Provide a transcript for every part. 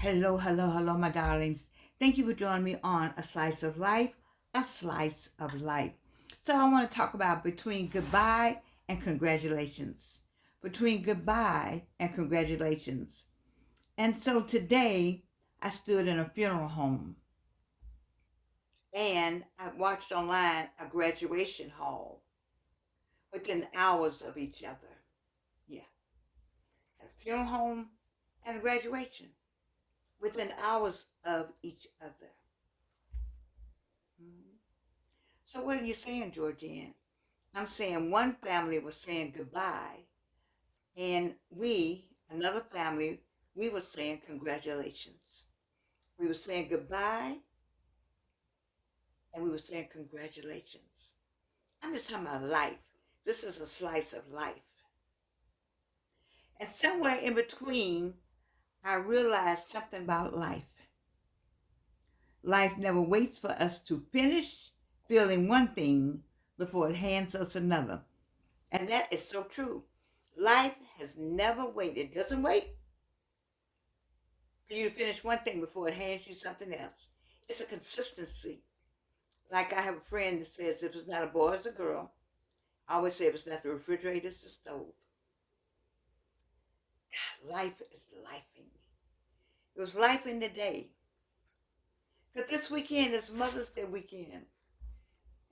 Hello, hello, hello, my darlings. Thank you for joining me on A Slice of Life, A Slice of Life. So, I want to talk about between goodbye and congratulations. Between goodbye and congratulations. And so today, I stood in a funeral home and I watched online a graduation hall within hours of each other. Yeah, at a funeral home and a graduation within hours of each other. Mhm. So what are you saying, Georgianne? I'm saying one family was saying goodbye, and another family, we were saying congratulations. We were saying goodbye, and we were saying congratulations. I'm just talking about life. This is a slice of life. And somewhere in between, I realized something about life. Life never waits for us to finish feeling one thing before it hands us another. And that is so true. Life has never waited, doesn't wait for you to finish one thing before it hands you something else. It's a consistency. Like I have a friend that says if it's not a boy, it's a girl. I always say if it's not the refrigerator, it's the stove. Life is lifing. It was life in the day. Because this weekend is Mother's Day weekend.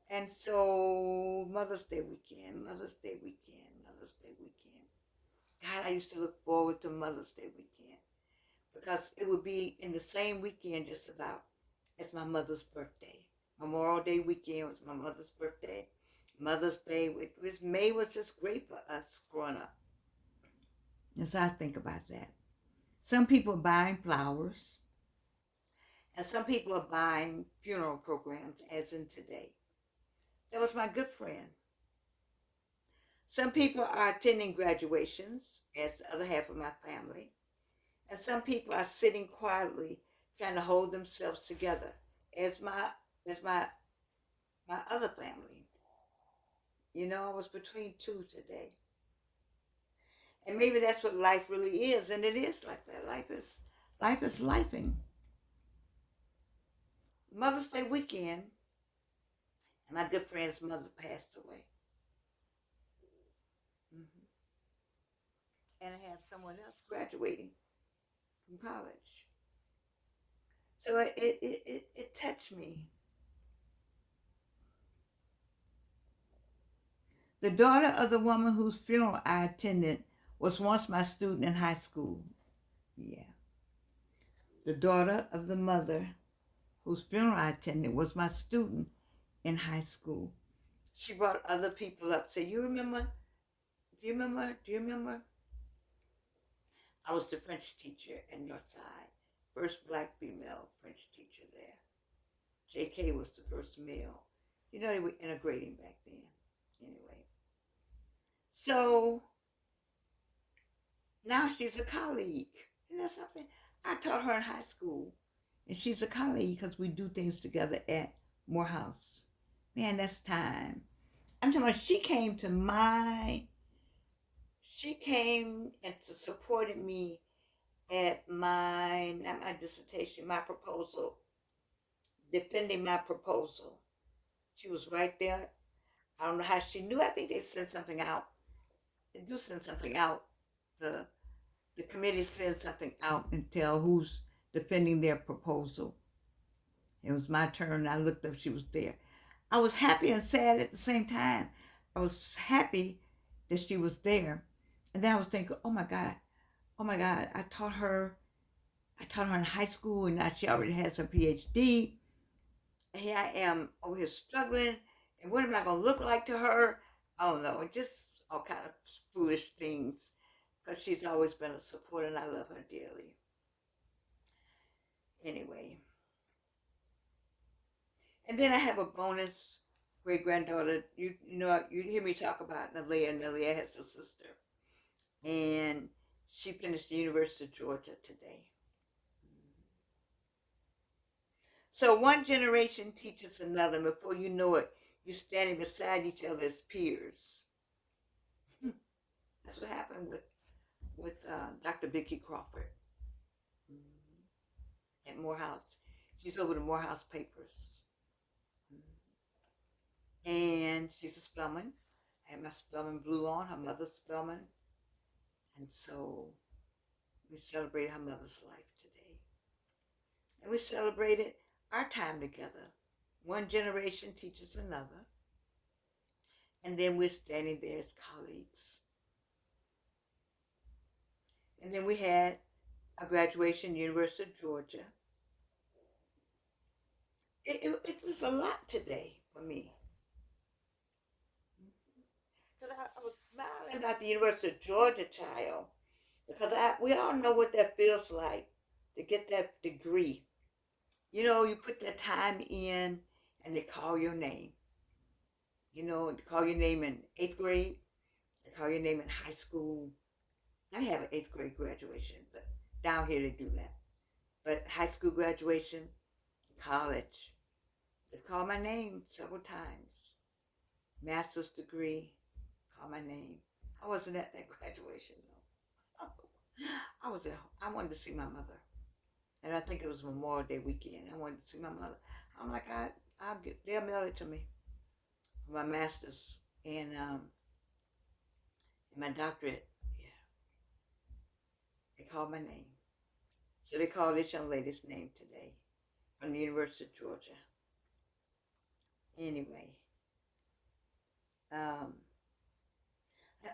And so Mother's Day weekend, Mother's Day weekend, Mother's Day weekend. God, I used to look forward to Mother's Day weekend because it would be in the same weekend just about as my mother's birthday. Memorial Day weekend was my mother's birthday. Mother's Day, May was just great for us growing up. As I think about that. Some people are buying flowers, and some people are buying funeral programs, as in today. That was my good friend. Some people are attending graduations, as the other half of my family, and some people are sitting quietly trying to hold themselves together, as my other family. You know, I was between two today. And maybe that's what life really is, and it is like that. Life is lifing. Mother's Day weekend, and my good friend's mother passed away. Hmm. And I had someone else graduating from college. So it touched me. The daughter of the woman whose funeral I attended was once my student in high school. Yeah. The daughter of the mother whose funeral I attended was my student in high school. She brought other people up. Say, you remember? Do you remember? Do you remember? I was the French teacher at Northside. First black female French teacher there. JK was the first male. You know, they were integrating back then. Anyway. So now she's a colleague. Isn't that something? I taught her in high school. And she's a colleague because we do things together at Morehouse. Man, that's time. I'm talking about she came and supported me at not my dissertation, my proposal, defending my proposal. She was right there. I don't know how she knew. I think they sent something out. They do send something out. The the committee sends something out and tell who's defending their proposal. It was my turn. I looked up. She was there. I was happy and sad at the same time. I was happy that she was there, and then I was thinking, oh my God, oh my God, I taught her in high school, and now she already has her PhD. And here I am over here struggling, and what am I going to look like to her? I don't know, just all kind of foolish things, because she's always been a supporter, and I love her dearly. Anyway, and then I have a bonus great granddaughter. You know you hear me talk about Nalia. Nalia has a sister, and she finished the University of Georgia today. So one generation teaches another, and before you know it, you're standing beside each other as peers. That's what happened with Dr. Vicki Crawford. at Morehouse. She's over the Morehouse papers. And she's a Spelman. I had my Spelman blue on, her mother's Spelman. And so we celebrated her mother's life today. And we celebrated our time together. One generation teaches another. And then we're standing there as colleagues. And then we had a graduation, University of Georgia. It was a lot today for me. Because I was smiling about the University of Georgia child. Because we all know what that feels like to get that degree. You know, you put that time in and they call your name. You know, they call your name in 8th grade. They call your name in high school. I didn't have an 8th grade graduation, but down here they do that. But high school graduation, college, they called my name several times. Master's degree, called my name. I wasn't at that graduation though. I wanted to see my mother. And I think it was Memorial Day weekend. I wanted to see my mother. I'm like, they'll mail it to me. My master's and my doctorate. Yeah. They called my name. So they called this young lady's name today from the University of Georgia. Anyway. And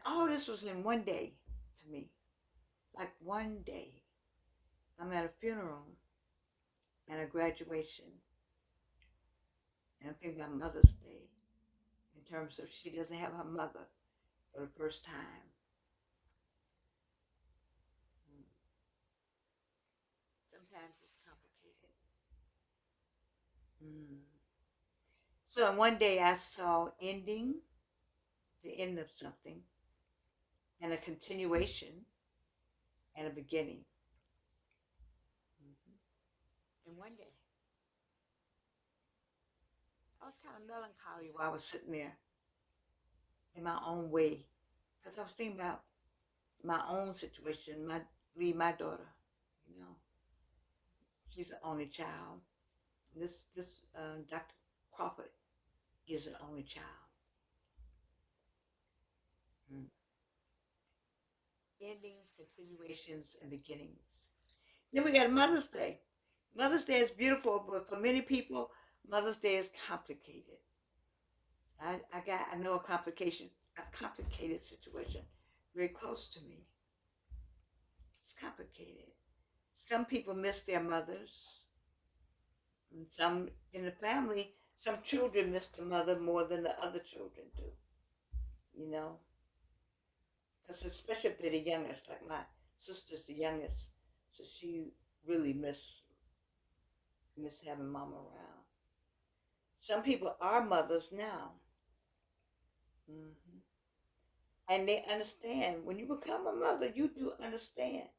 all this was in one day to me. Like one day. I'm at a funeral and a graduation. And I'm thinking about Mother's Day in terms of she doesn't have her mother for the first time. Sometimes it's complicated. So one day I saw the end of something, and a continuation, and a beginning. And one day, I was kind of melancholy while I was sitting there in my own way, because I was thinking about my own situation, my daughter, you know. She's the only child. This Dr. Crawford is an only child. Endings, continuations, and beginnings. Then we got Mother's Day. Mother's Day is beautiful, but for many people, Mother's Day is complicated. I know a complicated situation very close to me. It's complicated. Some people miss their mothers. And some in the family, some children miss the mother more than the other children do. You know? Because especially if they're the youngest, like my sister's the youngest, so she really miss having mama around. Some people are mothers now. And they understand. When you become a mother, you do understand.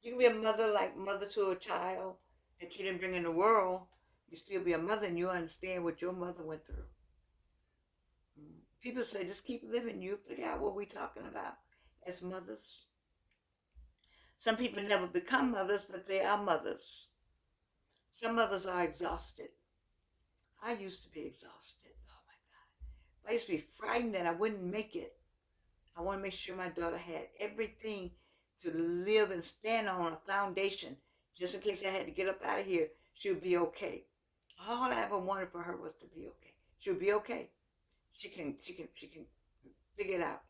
You can be a mother like mother to a child that you didn't bring in the world. You still be a mother and you understand what your mother went through. People say, just keep living. You figure out what we're talking about as mothers. Some people never become mothers, but they are mothers. Some mothers are exhausted. I used to be exhausted. Oh my God. I used to be frightened that I wouldn't make it. I want to make sure my daughter had everything to live and stand on, a foundation. Just in case I had to get up out of here, she would be okay. All I ever wanted for her was to be okay. She would be okay. She can figure it out.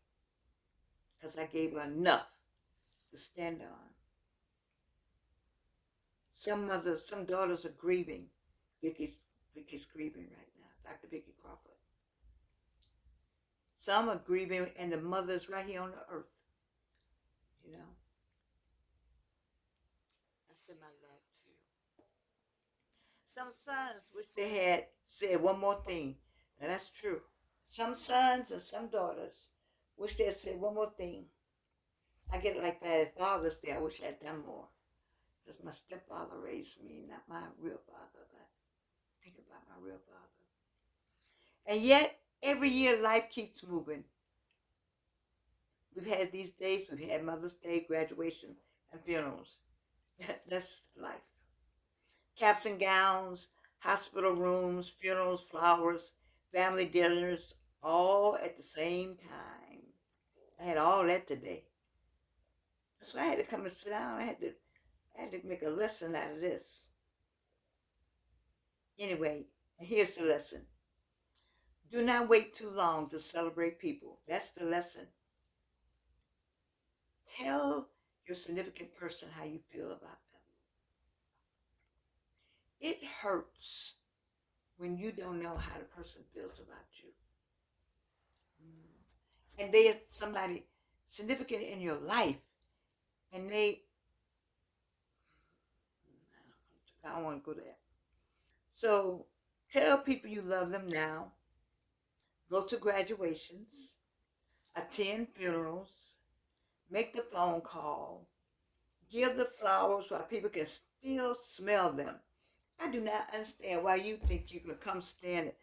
Because I gave her enough to stand on. Some mothers, some daughters are grieving. Vicky's grieving right now, Dr. Vicky Crawford. Some are grieving and the mother's right here on the earth. You know? I send my love to you. Some sons wish they had said one more thing. Now that's true. Some sons and some daughters wish they had said one more thing. I get it like that at Father's Day. I wish I had done more. Because my stepfather raised me, not my real father, but think about my real father. And yet, every year life keeps moving. We've had these days, we've had Mother's Day, graduation, and funerals. That's life. Caps and gowns, hospital rooms, funerals, flowers, family dinners, all at the same time. I had all that today. That's why I had to come and sit down. I had to make a lesson out of this. Anyway, here's the lesson. Do not wait too long to celebrate people. That's the lesson. Tell your significant person how you feel about them. It hurts when you don't know how the person feels about you. And they are somebody significant in your life. And I don't want to go there. So tell people you love them now. Go to graduations. Attend funerals. Make the phone call. Give the flowers while people can still smell them. I do not understand why you think you could come stand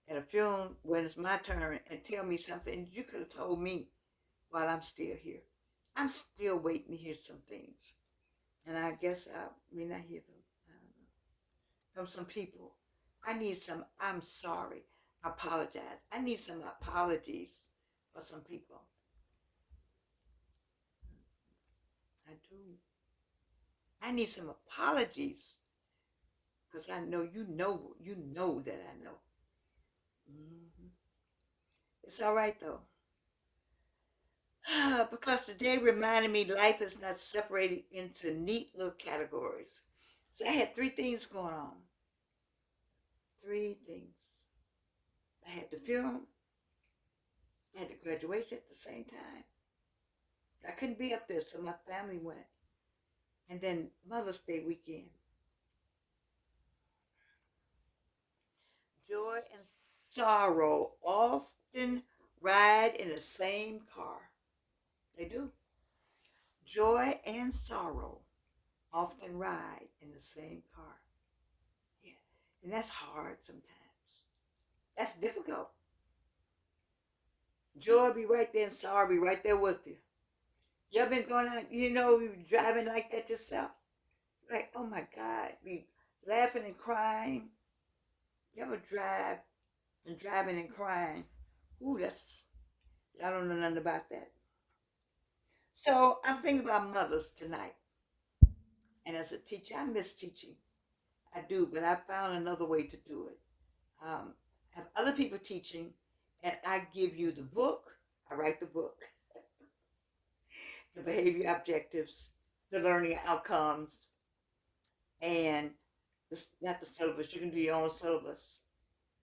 at a funeral when it's my turn and tell me something you could have told me while I'm still here. I'm still waiting to hear some things. And I guess I may not hear them. I don't know. From some people. I need some, I'm sorry. I apologize. I need some apologies for some people. I do. I need some apologies because I know you know that I know. Hmm. It's all right though. Because today reminded me life is not separated into neat little categories. So I had three things going on. Three things. I had the funeral, I had the graduation at the same time. I couldn't be up there, so my family went. And then Mother's Day weekend. Joy and sorrow often ride in the same car. They do. Joy and sorrow often ride in the same car. Yeah. And that's hard sometimes. That's difficult. Joy be right there and sorrow be right there with you. You ever been going out, you driving like that yourself? Like, oh my God, be laughing and crying. You ever drive and driving and crying? Ooh, I don't know nothing about that. So I'm thinking about mothers tonight. And as a teacher, I miss teaching. I do, but I found another way to do it. Have other people teaching, and I give you the book. I write the book, the behavior objectives, the learning outcomes, and not the syllabus. You can do your own syllabus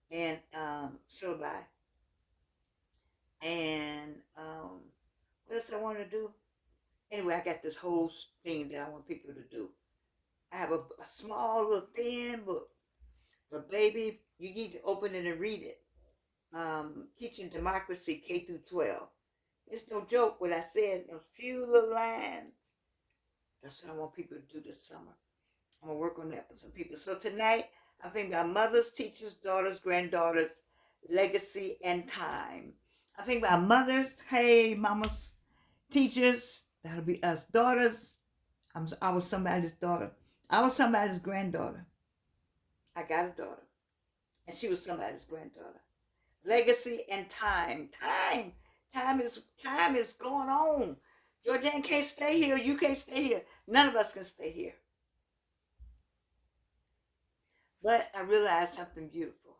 and syllabi. And what else I want to do? Anyway, I got this whole thing that I want people to do. I have a small little thin book, but baby, you need to open it and read it. Teaching Democracy K through 12. It's no joke what I said, those few little lines. That's what I want people to do this summer. I'm going to work on that for some people. So tonight, I'm thinking about mothers, teachers, daughters, granddaughters, legacy, and time. I think about mothers, hey, mamas, teachers, that'll be us. Daughters, I was somebody's daughter. I was somebody's granddaughter. I got a daughter, and she was somebody's granddaughter. Legacy and time. Time is going on. Georgianne can't stay here. You can't stay here. None of us can stay here. But I realized something beautiful.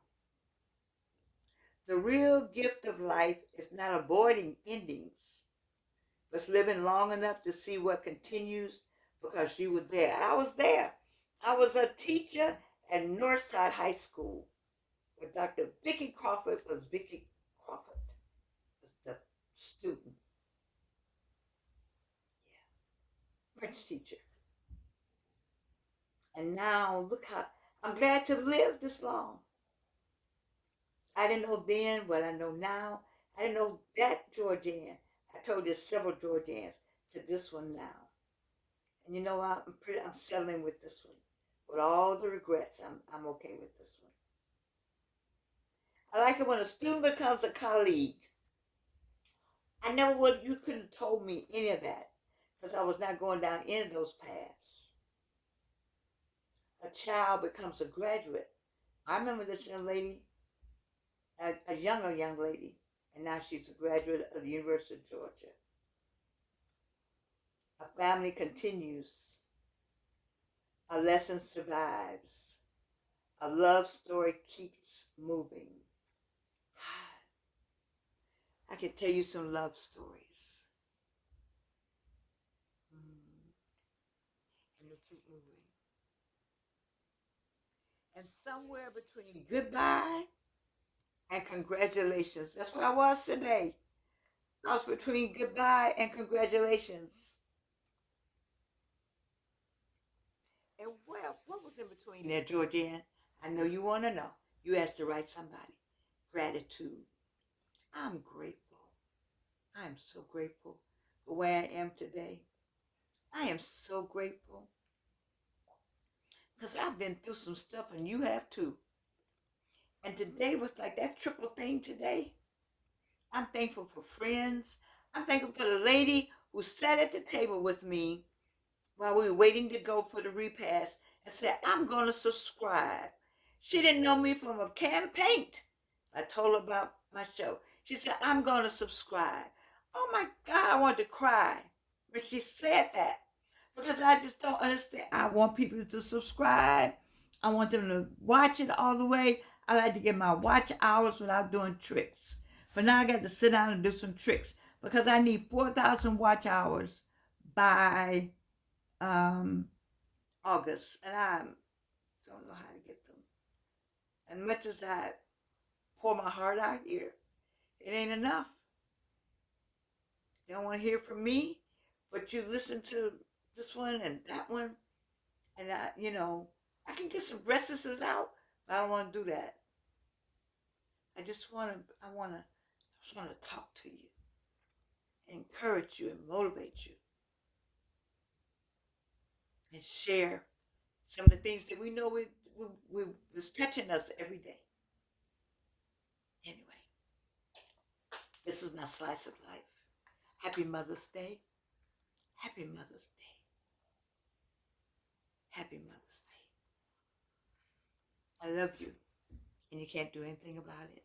The real gift of life is not avoiding endings, but living long enough to see what continues because you were there. I was there. I was a teacher at Northside High School with Dr. Vicki Crawford was Vicki Crawford, was the student. Yeah. French teacher. And now look how I'm glad to live this long. I didn't know then what I know now. I didn't know that Georgianne. I told you several Georgiannes to this one now. And you know what? I'm settling with this one. With all the regrets, I'm okay with this one. I like it when a student becomes a colleague. I never would. You couldn't have told me any of that because I was not going down any of those paths. a child becomes a graduate. I remember this young lady, a younger young lady, and now she's a graduate of the University of Georgia. A family continues. A lesson survives. A love story keeps moving. I can tell you some love stories. And they keep moving. And somewhere between goodbye and congratulations, that's where I was today. I was between goodbye and congratulations. And what was in between there, Georgianne? I know you want to know. You asked the right somebody. Gratitude. I'm grateful. I am so grateful for where I am today. I am so grateful because I've been through some stuff and you have too. And today was like that triple thing today. I'm thankful for friends. I'm thankful for the lady who sat at the table with me while we were waiting to go for the repast and said, I'm going to subscribe. She didn't know me from a can of paint. I told her about my show. She said, I'm going to subscribe. Oh my God, I wanted to cry when she said that because I just don't understand. I want people to subscribe. I want them to watch it all the way. I like to get my watch hours without doing tricks. But now I got to sit down and do some tricks because I need 4,000 watch hours by August, and I don't know how to get them. And much as I pour my heart out here, it ain't enough. They don't want to hear from me, but you listen to this one and that one, and I can get some recesses out, but I don't want to do that. I just want to talk to you, encourage you, and motivate you, and share some of the things that we know was touching us every day. Anyway, this is my slice of life. Happy Mother's Day. Happy Mother's Day. Happy Mother's Day. I love you, and you can't do anything about it.